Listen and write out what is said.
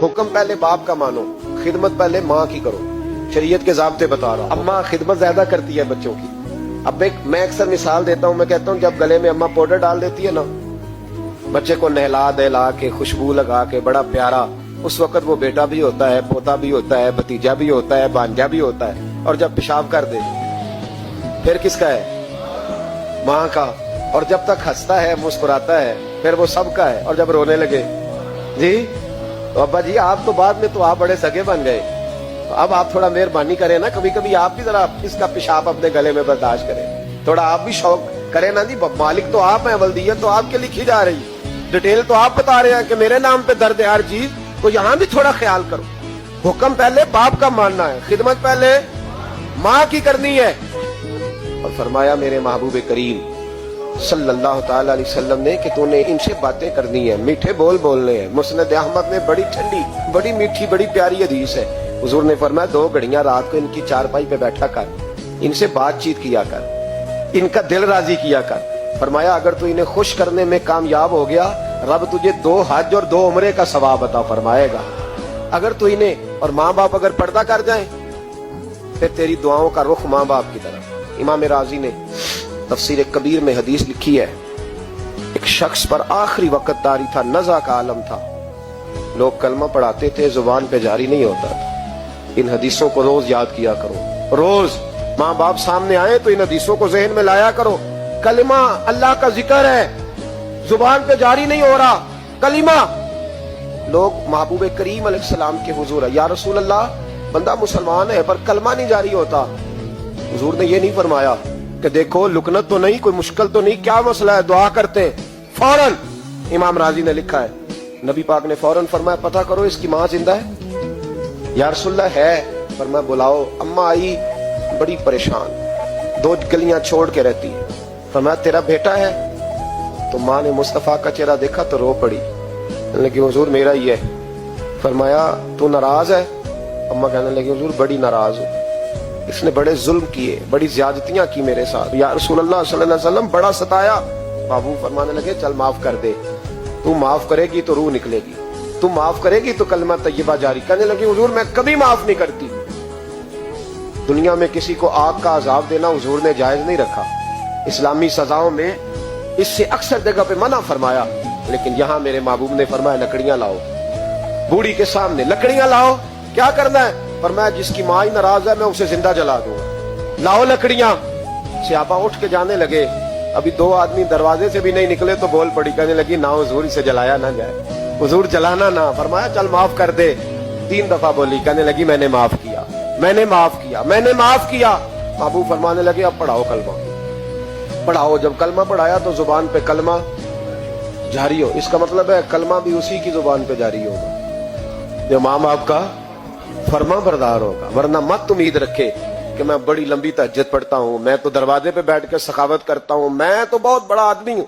हुक्म पहले बाप का मानो, खिदमत पहले माँ की करो। शरीयत के ज़ाब्ते बता रहा हूँ। अम्मा खिदमत ज्यादा करती है बच्चों की। अब मैं अक्सर मिसाल देता हूँ, मैं कहता हूँ जब गले में अम्मा पाउडर डाल देती है ना, बच्चे को नहला दहला के खुशबू लगा के बड़ा प्यारा, उस वक्त वो बेटा भी होता है, पोता भी होता है, भतीजा भी होता है, भांजा भी होता है। और जब पेशाब कर दे फिर किसका है? माँ का। और जब तक हंसता है मुस्कुराता है फिर वो सबका है। और जब रोने लगे जी तो अब्बा जी आप तो बाद में तो आप बड़े सगे बन गए, तो अब आप थोड़ा मेहरबानी करें ना, कभी कभी आप भी जरा इसका पेशाब अपने गले में बर्दाश्त करें, थोड़ा आप भी शौक करें ना जी। मालिक तो आप हैं, वल्दियत तो आपके लिखी जा रही, डिटेल तो आप बता रहे हैं कि मेरे नाम पे दर्द है हर चीज, तो यहाँ भी थोड़ा ख्याल करो। हुक्म पहले बाप का मानना है, खिदमत पहले माँ की करनी है। और फरमाया मेरे महबूब करीम सल्लल्लाहु ताला अलैहि वसल्लम ने कि तूने इनसे बातें करनी है, मीठे बोल बोलने हैं। मुस्नद अहमद में बड़ी ठंडी, बड़ी मीठी, बड़ी प्यारी हदीस है। हुजूर ने फरमाया 2 घड़ियां रात को इनकी चारपाई पे बैठा कर, इनसे बातचीत किया कर, इनका दिल राजी किया कर। फरमाया अगर तू इन्हें खुश करने में कामयाब हो गया, रब तुझे 2 हज और 2 उम्रे का सवाब अता फरमाएगा। अगर तू इन्हें, और माँ बाप अगर पर्दा कर जाए फिर तेरी दुआओं का रुख माँ बाप की तरफ। इमाम राजी ने तफसीर कबीर में हदीस लिखी है, एक शख्स पर आखिरी वक्त तारी था, नज़ा का आलम था, लोग कलमा पढ़ाते थे, जुबान पे जारी नहीं होता था। इन हदीसों को रोज याद किया करो, रोज माँ बाप सामने आए तो इन हदीसों को जहन में लाया करो। कलिमा अल्लाह का जिक्र है, जुबान पे जारी नहीं हो रहा कलिमा। लोग महबूब करीम अलैहिस्सलाम के हुजूर है, या रसूल अल्लाह बंदा मुसलमान है पर कलमा नहीं जारी होता। हुजूर ने ये नहीं फरमाया कि देखो लुकनत तो नहीं, कोई मुश्किल तो नहीं, क्या मसला है, दुआ करते हैं फौरन। इमाम राजी ने लिखा है नबी पाक ने फौरन फरमाया पता करो इसकी माँ जिंदा है? या रसूलल्लाह है। फरमाया बुलाओ। अम्मा आई बड़ी परेशान, 2 गलियां छोड़ के रहती है। फरमाया तेरा बेटा है? तो माँ ने मुस्तफा का चेहरा देखा तो रो पड़ी, लेकिन हुजूर मेरा ही है। फरमाया तू नाराज है? अम्मा कहने लगी हुजूर बड़ी नाराज हूँ, इसने बड़े जुल्म किए, बड़ी ज्यादतियां की मेरे साथ। या रसूलुल्लाह सल्लल्लाहु अलैहि वसल्लम बड़ा सताया। बाबू फरमाने लगे चल माफ कर दे, तू माफ करेगी तो रूह निकलेगी, तू माफ करेगी तो कलमा तय्यबा जारी। कहने लगी हुजूर मैं कभी माफ नहीं करती। दुनिया में किसी को आग का अजाब देना हुजूर ने जायज नहीं रखा, इस्लामी सजाओं में इससे अक्सर जगह पे मना फरमाया, लेकिन यहाँ मेरे महबूब ने फरमाया लकड़ियां लाओ, बूढ़ी के सामने लकड़ियां लाओ। क्या करना है? फरमाया जिसकी माँ ही नाराज है मैं उसे जिंदा जला दूंगा, लाओ लकड़ियां। सहाबा उठ के जाने लगे, अभी 2 आदमी दरवाजे से भी नहीं निकले तो बोल पड़ी, कहने लगी ना हुजूर इसे जलाया ना जाए, हुजूर जलाना ना। फरमाया चल माफ कर दे। 3 दफा बोली, कहने लगी मैंने माफ किया, मैंने माफ किया, मैंने माफ किया। महबूब फरमाने लगे अब पढ़ाओ कलमा, पढ़ाओ। जब कलमा पढ़ाया तो जुबान पे कलमा जारी हो, इसका मतलब है कलमा भी उसी की जुबान पे जारी होगा जो माँ बाप का फरमा बरदार होगा। वरना मत उम्मीद रखे कि मैं बड़ी लंबी तहज्जुद पढ़ता हूँ, मैं तो दरवाजे पे बैठ के सखावत करता हूँ, मैं तो बहुत बड़ा आदमी हूँ।